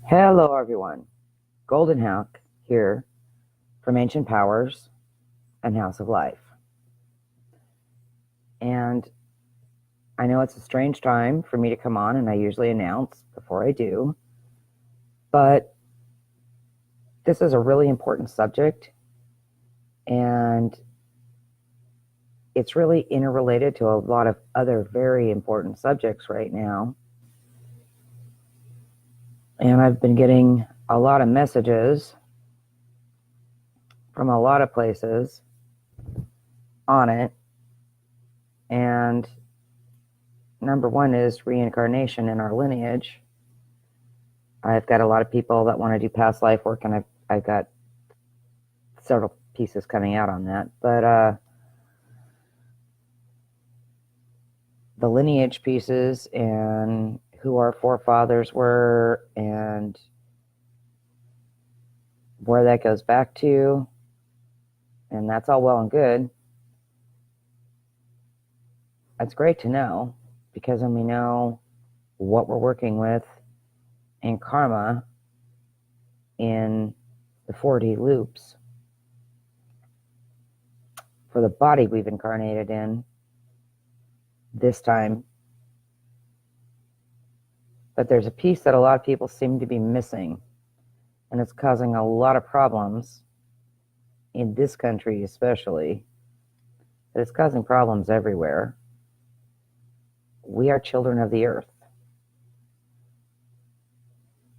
Hello, everyone. GoldenHawk here from Ancient Powers and House of Life. And I know it's a strange time for me to come on, and I usually announce before I do, but this is a really important subject, and it's really interrelated to a lot of other very important subjects right now. And I've been getting a lot of messages from a lot of places on it. And number one is reincarnation in our lineage. I've got a lot of people that want to do past life work, and I've got several pieces coming out on that. But the lineage pieces and who our forefathers were and where that goes back to, and that's all well and good. That's great to know, because then we know what we're working with in karma in the 4D loops for the body we've incarnated in this time. But there's a piece that a lot of people seem to be missing, and it's causing a lot of problems in this country especially, but it's causing problems everywhere. We are children of the earth,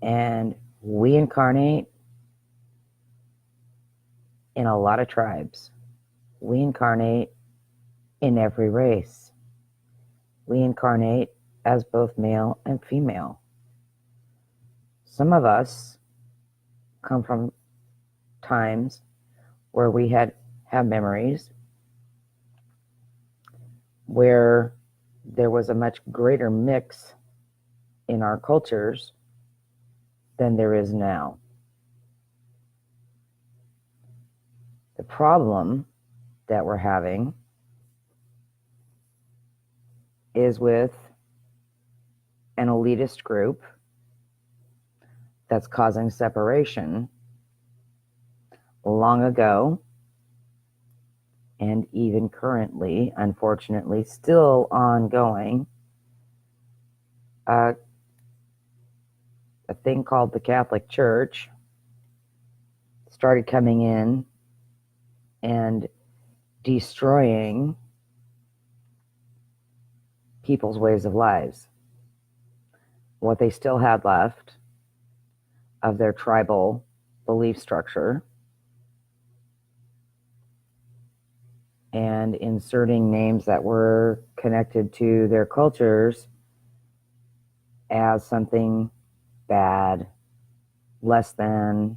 and we incarnate in a lot of tribes. We incarnate in every race. We incarnate as both male and female. Some of us come from times where we have memories where there was a much greater mix in our cultures than there is now. The problem that we're having is with an elitist group that's causing separation long ago, and even currently, unfortunately, still ongoing. A thing called the Catholic Church started coming in and destroying people's ways of lives. What they still had left of their tribal belief structure, and inserting names that were connected to their cultures as something bad, less than,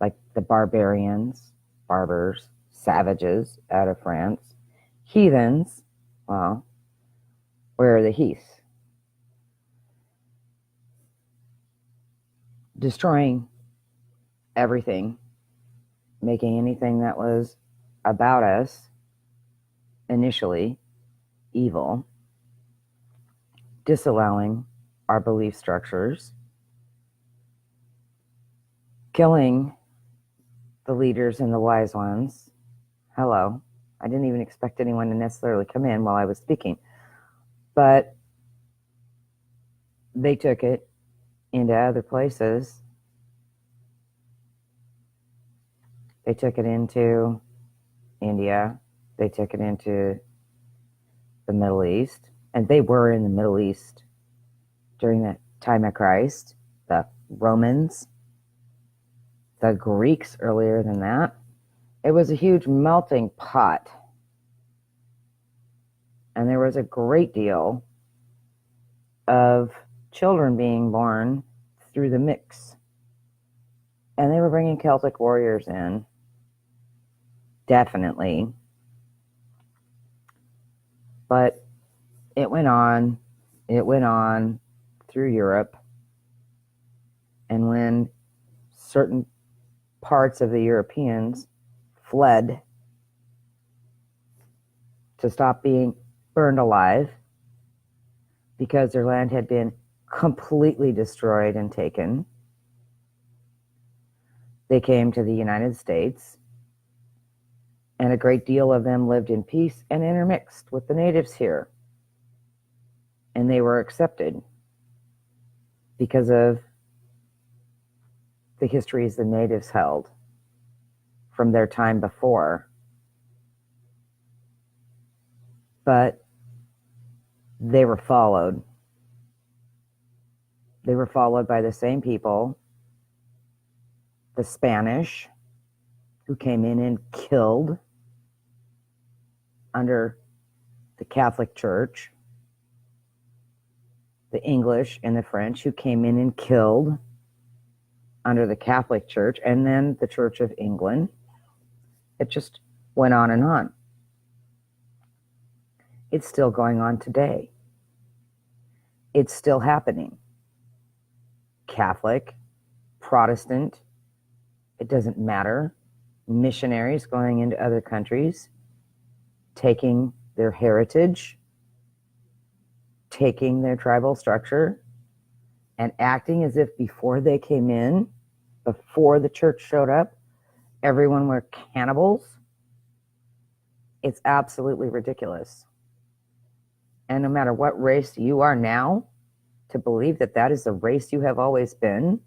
like the barbarians, barbers, savages out of France, heathens. Well, where are the heaths? Destroying everything, making anything that was about us initially evil, disallowing our belief structures, killing the leaders and the wise ones. Hello. I didn't even expect anyone to necessarily come in while I was speaking, but they took it into other places. They took it into India. They took it into the Middle East, and they were in the Middle East during that time of Christ. The Romans, the Greeks earlier than that. It was a huge melting pot, and there was a great deal of children being born through the mix, and they were bringing Celtic warriors in, definitely. But it went on through Europe, and when certain parts of the Europeans fled to stop being burned alive because their land had been completely destroyed and taken, They came to the United States, and a great deal of them lived in peace and intermixed with the natives here. And they were accepted because of the histories the natives held from their time before. But they were followed. They were followed by the same people, the Spanish, who came in and killed under the Catholic Church, the English and the French, who came in and killed under the Catholic Church, and then the Church of England. It just went on and on. It's still going on today. It's still happening. Catholic, Protestant, it doesn't matter. Missionaries going into other countries, taking their heritage, taking their tribal structure, and acting as if before they came in, before the church showed up, everyone were cannibals. It's absolutely ridiculous. And no matter what race you are now, to believe that that is the race you have always been,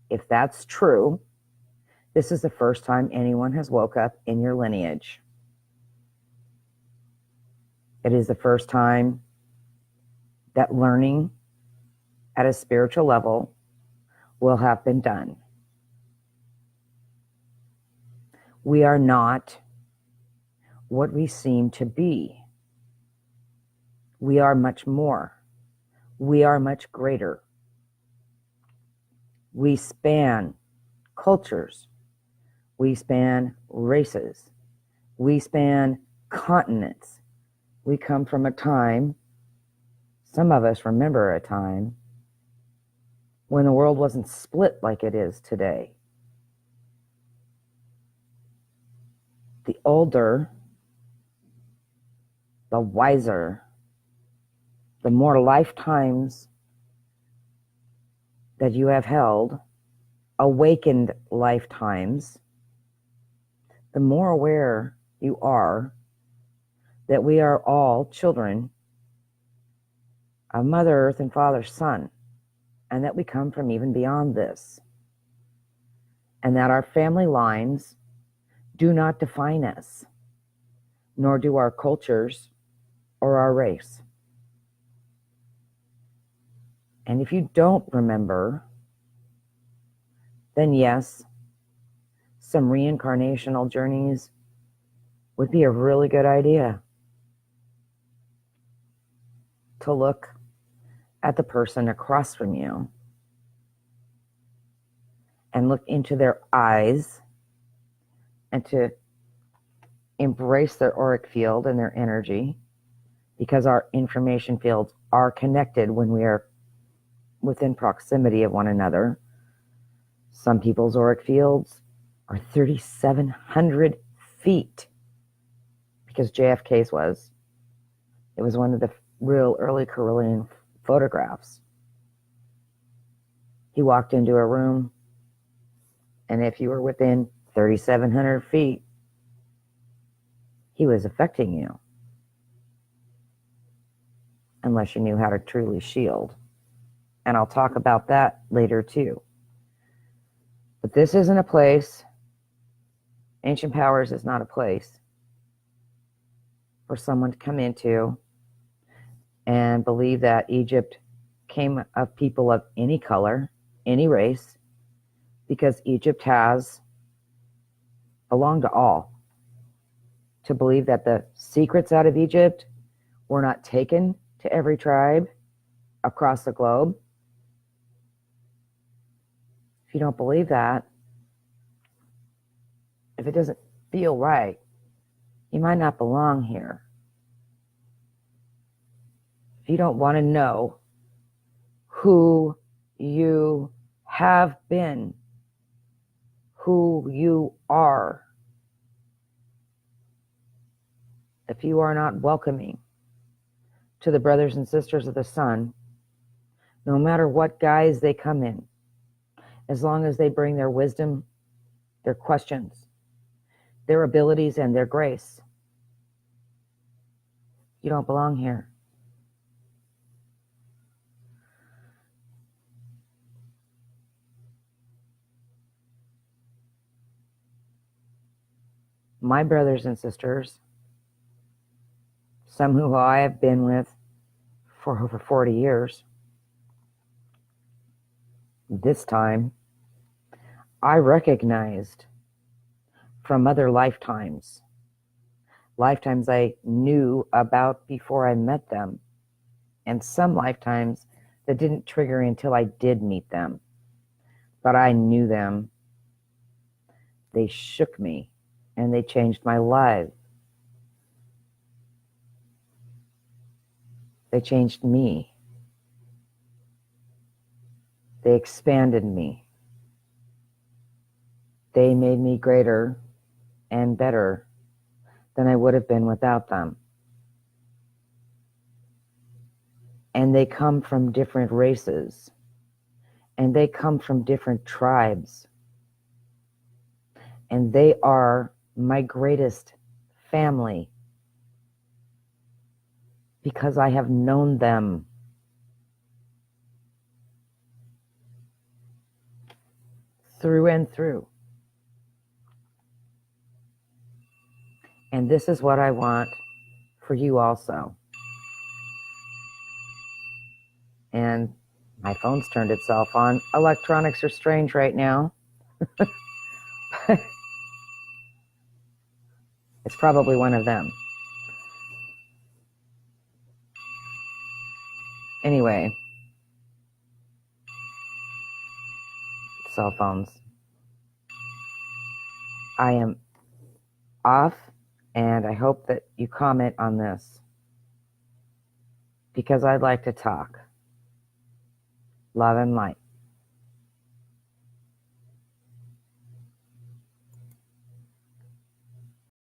if that's true, this is the first time anyone has woke up in your lineage. It is the first time that learning at a spiritual level will have been done. We are not what we seem to be. We are much more. We are much greater. We span cultures. We span races. We span continents. We come from a time, some of us remember a time, when the world wasn't split like it is today. The older, the wiser, the more lifetimes that you have held, awakened lifetimes, the more aware you are that we are all children of Mother Earth and Father Sun, and that we come from even beyond this, and that our family lines do not define us, nor do our cultures or our race. And if you don't remember, then yes, some reincarnational journeys would be a really good idea. To look at the person across from you and look into their eyes and to embrace their auric field and their energy, because our information fields are connected when we are within proximity of one another. Some people's auric fields are 3,700 feet, because JFK's was. It was one of the real early Carillion photographs. He walked into a room, and if you were within 3,700 feet, he was affecting you, unless you knew how to truly shield. And I'll talk about that later too. But this isn't a place, Ancient Powers is not a place for someone to come into and believe that Egypt came of people of any color, any race, because Egypt has belonged to all. To believe that the secrets out of Egypt were not taken to every tribe across the globe. If you don't believe that, if it doesn't feel right, you might not belong here. If you don't want to know who you have been, who you are, if you are not welcoming to the brothers and sisters of the sun, no matter what guise they come in, as long as they bring their wisdom their questions, their abilities, and their grace. You don't belong here. My brothers and sisters, some who I have been with for over 40 years, this time I recognized from other lifetimes I knew about before I met them, and some lifetimes that didn't trigger until I did meet them. But I knew them. They shook me, and they changed my life. They changed me. They expanded me. They made me greater and better than I would have been without them. And they come from different races, and they come from different tribes, and they are my greatest family because I have known them. Through and through. And this is what I want for you also. And my phone's turned itself on. Electronics are strange right now. It's probably one of them. Anyway, cell phones. I am off, and I hope that you comment on this because I'd like to talk. Love and light.